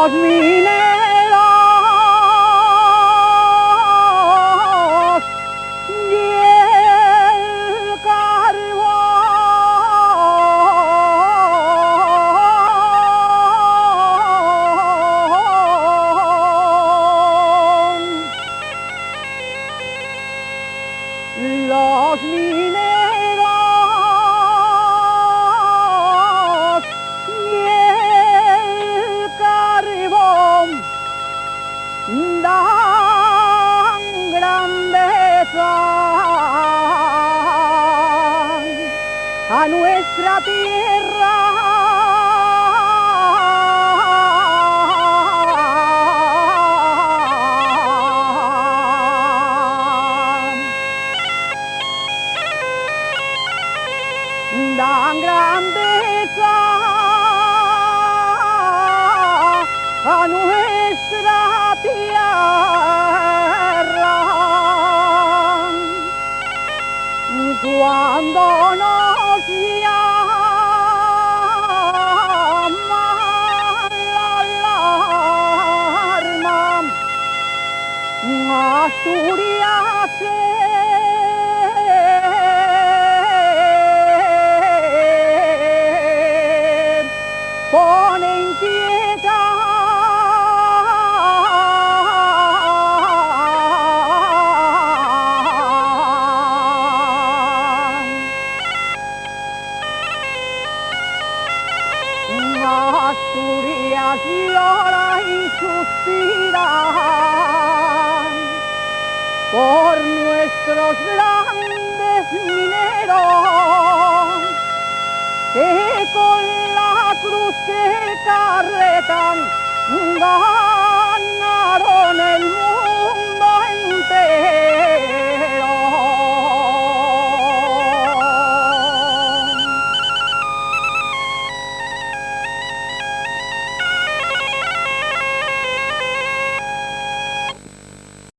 Los mineros y el carbón. Los mineros y el carbón dan grandeza a nuestra tierra. Dan grandeza a nuestra tierra cuando nos llama la alarma. Asturias pone inquieta Asturias llora y suspira por nuestros grandes mineros que con la cruz que carretan